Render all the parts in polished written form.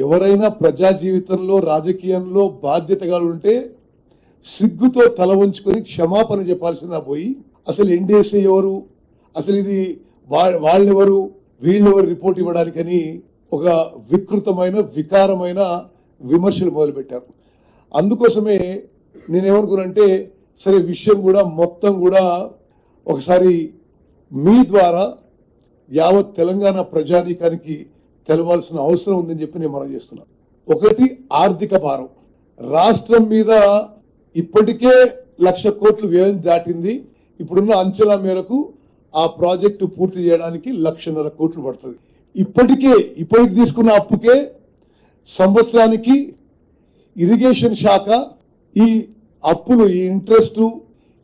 ఎవరైనా ప్రజా జీవితంలో రాజకీయంలో బాధ్యతగా ఉంటే సిగ్గుతో తల వంచుకొని క్షమాపణ చెప్పాల్సిన పోయి అసలు ఎన్డీఎస్ఏ ఎవరు, అసలు ఇది వాళ్ళెవరు వీళ్ళెవరు రిపోర్ట్ ఇవ్వడానికని ఒక వికృతమైన వికారమైన విమర్శలు మొదలుపెట్టారు. అందుకోసమే నేనేమనుకున్నానంటే సరే విషయం కూడా మొత్తం కూడా ఒకసారి మీ ద్వారా యావత్ తెలంగాణ ప్రజానీకానికి తెలవాల్సిన అవసరం ఉందని చెప్పి నేను మనం చేస్తున్నాను. ఒకటి, ఆర్థిక భారం రాష్ట్రం మీద ఇప్పటికే 1,00,000 కోట్లు వ్యయం దాటింది. ఇప్పుడున్న అంచనా మేరకు ఆ ప్రాజెక్టు పూర్తి చేయడానికి 1,50,000 కోట్లు పడుతుంది. ఇప్పటికి తీసుకున్న అప్పుకే సంవత్సరానికి ఇరిగేషన్ శాఖ ఈ అప్పులు, ఈ ఇంట్రెస్ట్,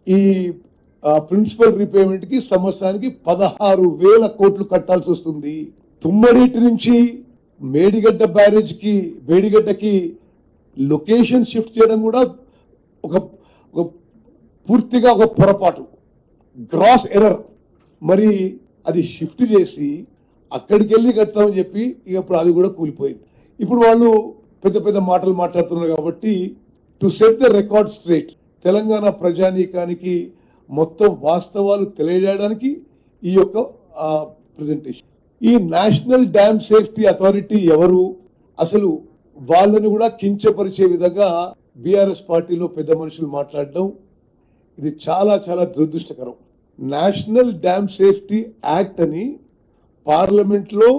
ఈ ప్రిన్సిపల్ రీపేమెంట్ కి సంవత్సరానికి 16,000 కోట్లు కట్టాల్సి వస్తుంది. తుమ్మడేటి నుంచి మేడిగడ్డకి లొకేషన్ షిఫ్ట్ చేయడం కూడా ఒక పూర్తిగా ఒక పొరపాటు, గ్రాస్ ఎర్రర్. మరి అది షిఫ్ట్ చేసి అక్కడికి వెళ్ళి కడతామని చెప్పి ఇప్పుడు అది కూడా కూలిపోయింది. ఇప్పుడు వాళ్ళు పెద్ద పెద్ద మాటలు మాట్లాడుతున్నారు. కాబట్టి to set the record straight, Telangana ప్రజానీకానికి మొత్తం వాస్తవాలు తెలియజేయడానికి ఈ యొక్క ప్రెజెంటేషన్. ఈ నేషనల్ డ్యామ్ సేఫ్టీ అథారిటీ ఎవరు, అసలు వాళ్ళని కూడా కించపరిచే విధంగా బీఆర్ఎస్ పార్టీలో పెద్ద మనుషులు మాట్లాడడం ఇది చాలా చాలా దురదృష్టకరం. నేషనల్ డ్యామ్ సేఫ్టీ యాక్ట్ అని పార్లమెంట్ లో,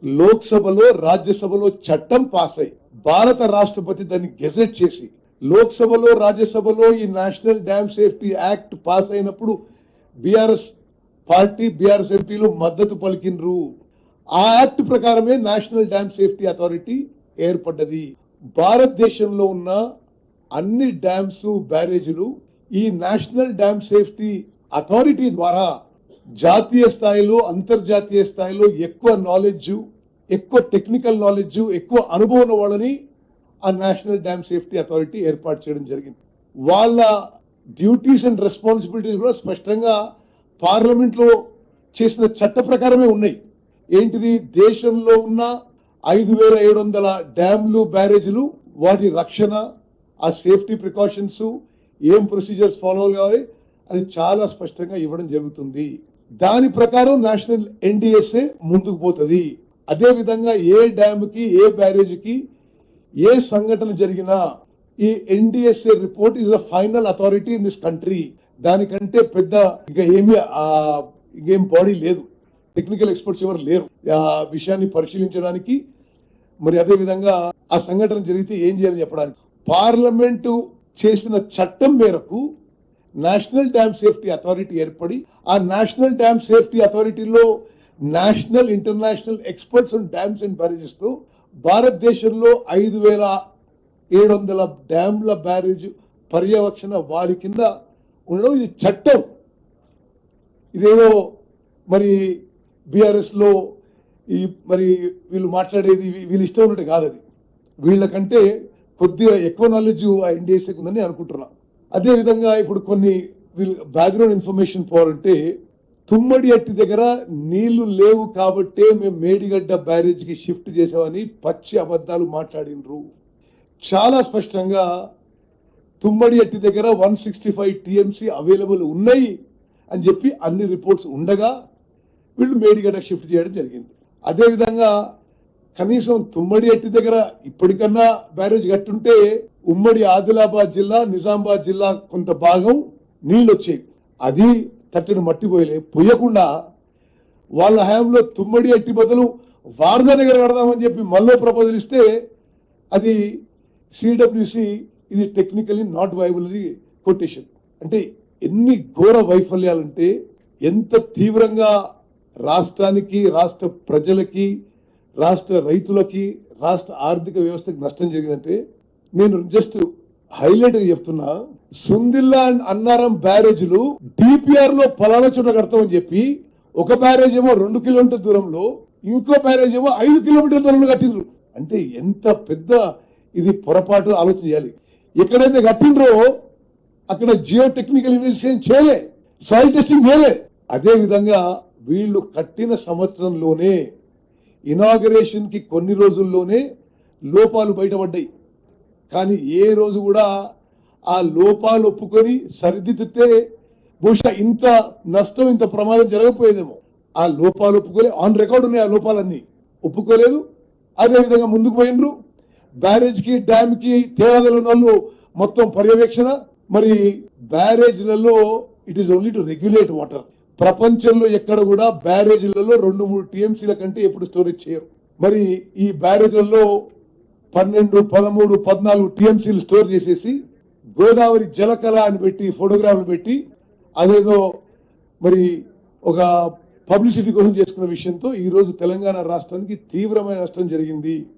లోక్సభలో, రాజ్యసభలో చట్టం పాస్ అయి భారత రాష్ట్రపతి దాన్ని గెజెట్ చేసి లోక్సభలో, రాజ్యసభలో ఈ national dam safety act pass అయినప్పుడు బీఆర్ఎస్ పార్టీ, బీఆర్ఎస్ ఎంపీలు మద్దతు పలికినరు. ఆ యాక్ట్ ప్రకారమే నేషనల్ డ్యామ్ సేఫ్టీ అథారిటీ ఏర్పడ్డది. భారతదేశంలో ఉన్న అన్ని డ్యామ్స్, బ్యారేజీలు ఈ నేషనల్ డ్యామ్ సేఫ్టీ అథారిటీ ద్వారా జాతీయ స్థాయిలో, అంతర్జాతీయ స్థాయిలో ఎక్కువ నాలెడ్జ్, ఎక్కువ టెక్నికల్ నాలెడ్జ్, ఎక్కువ అనుభవం వాళ్ళని ఆ నేషనల్ డ్యామ్ సేఫ్టీ అథారిటీ ఏర్పాటు చేయడం జరిగింది. వాళ్ళ డ్యూటీస్ అండ్ రెస్పాన్సిబిలిటీస్ కూడా స్పష్టంగా పార్లమెంట్ లో చేసిన చట్ట ప్రకారమే ఉన్నాయి. ఏంటిది, దేశంలో ఉన్న 5,700 డ్యామ్లు, బ్యారేజీలు, వాటి రక్షణ, ఆ సేఫ్టీ ప్రికాషన్స్, ఏం ప్రొసీజర్స్ ఫాలో కావాలి అని చాలా స్పష్టంగా ఇవ్వడం జరుగుతుంది. దాని ప్రకారం నేషనల్ ఎన్డీఎస్ఏ ముందుకు పోతుంది. అదే విధంగా ఏ డ్యామ్ కి, ఏ బ్యారేజీకి ఏ సంఘటన జరిగినా ఈ NDSA report is the final authority in this country. దానికంటే పెద్ద ఇంకా ఇంకేం బాడీ లేదు, టెక్నికల్ ఎక్స్పర్ట్స్ ఎవరు లేరు ఆ విషయాన్ని పరిశీలించడానికి. మరి అదే విధంగా ఆ సంఘటన జరిగితే ఏం చేయాలని చెప్పడానికి పార్లమెంటు చేసిన చట్టం మేరకు నేషనల్ డ్యామ్ సేఫ్టీ అథారిటీ ఏర్పడి ఆ నేషనల్ డ్యామ్ సేఫ్టీ అథారిటీలో national, international experts on dams and barrages తో భారతదేశంలో 5,700 డ్యామ్ల, బ్యారేజ్ పర్యవేక్షణ వారి కింద ఉండడం ఇది చట్టం. ఇదేదో మరి బీఆర్ఎస్ లో మరి వీళ్ళు మాట్లాడేది వీళ్ళు ఇష్టం ఉన్నట్టు కాదు. అది వీళ్ళకంటే కొద్దిగా ఎక్కువ నాలెడ్జ్ ఆ ఎన్డీఎస్ఏకి ఉందని అనుకుంటున్నా. అదే విధంగా ఇప్పుడు కొన్ని బ్యాక్గ్రౌండ్ ఇన్ఫర్మేషన్ పోవాలంటే, తుమ్మడి అట్టి దగ్గర నీళ్లు లేవు కాబట్టే మేము మేడిగడ్డ బ్యారేజ్ కి షిఫ్ట్ చేసామని పచ్చి అబద్దాలు మాట్లాడినరు. చాలా స్పష్టంగా తుమ్మడి అట్టి దగ్గర 165 టీఎంసీ అవైలబుల్ ఉన్నాయి అని చెప్పి అన్ని రిపోర్ట్స్ ఉండగా వీళ్ళు మేడిగడ్డ షిఫ్ట్ చేయడం జరిగింది. అదేవిధంగా కనీసం తుమ్మడి అట్టి దగ్గర ఇప్పటికన్నా బ్యారేజ్ కట్టుంటే ఉమ్మడి ఆదిలాబాద్ జిల్లా, నిజామాబాద్ జిల్లా కొంత భాగం నీళ్లు వచ్చేవి. అది తట్టిన మట్టి పోయకుండా వాళ్ళ హయాంలో తుమ్మడి అట్టి బదులు వారధ దగ్గర కడదామని చెప్పి మళ్ళీ ప్రపోజల్ ఇస్తే అది సిడబ్ల్యూసి ఇది టెక్నికలీ నాట్ వైబుల్ అని కొటేషన్. అంటే ఎన్ని ఘోర వైఫల్యాలంటే, ఎంత తీవ్రంగా రాష్ట్రానికి, రాష్ట్ర ప్రజలకి, రాష్ట్ర రైతులకి, రాష్ట్ర ఆర్థిక వ్యవస్థకి నష్టం జరిగిందంటే, నేను జస్ట్ హైలైట్ గా చెప్తున్నా. సుందిల్లా అండ్ అన్నారం బ్యారేజ్లు డిపిఆర్ లో పలానా చోట కడతామని చెప్పి ఒక బ్యారేజ్ ఏమో 2 కిలోమీటర్ల దూరంలో, ఇంకో బ్యారేజ్ ఏమో 5 కిలోమీటర్ల దూరంలో కట్టిండ్రు. అంటే ఎంత పెద్ద ఇది పొరపాటు ఆలోచన చేయాలి. ఎక్కడైతే కట్టిండ్రో అక్కడ జియో టెక్నికల్ ఇన్వెస్టిగేషన్ చేయలే, సాయిల్ టెస్టింగ్ చేయలే. అదే విధంగా వీళ్ళు కట్టిన సంవత్సరంలోనే, ఇనాగరేషన్ కి కొన్ని రోజుల్లోనే లోపాలు బయటపడ్డాయి. కానీ ఏ రోజు కూడా ఆ లోపాలు ఒప్పుకొని సరిదిద్దితే బహుశా ఇంత నష్టం, ఇంత ప్రమాదం జరగకపోయేదేమో. ఆ లోపాలు ఒప్పుకోలే, ఆన్ రికార్డు ఉన్నాయి. ఆ లోపాలన్నీ ఒప్పుకోలేదు. అదేవిధంగా ముందుకు పోయినరు. బ్యారేజ్ కి, డ్యామ్ కి తేవాదలు ఉన్న వాళ్ళు మొత్తం పర్యవేక్షణ. మరి బ్యారేజ్లలో it is only to regulate water. ప్రపంచంలో ఎక్కడ కూడా బ్యారేజ్లలో 2-3 టీఎంసీల కంటే ఎప్పుడు స్టోరేజ్ చేయరు. మరి ఈ బ్యారేజ్లలో 12, 13, 14 టీఎంసీలు స్టోర్ చేసేసి గోదావరి జలకళ అని పెట్టి ఫోటోగ్రాఫ్లు పెట్టి అదేదో మరి ఒక పబ్లిసిటీ కోసం చేసుకున్న విషయంతో ఈ రోజు తెలంగాణ రాష్ట్రానికి తీవ్రమైన నష్టం జరిగింది.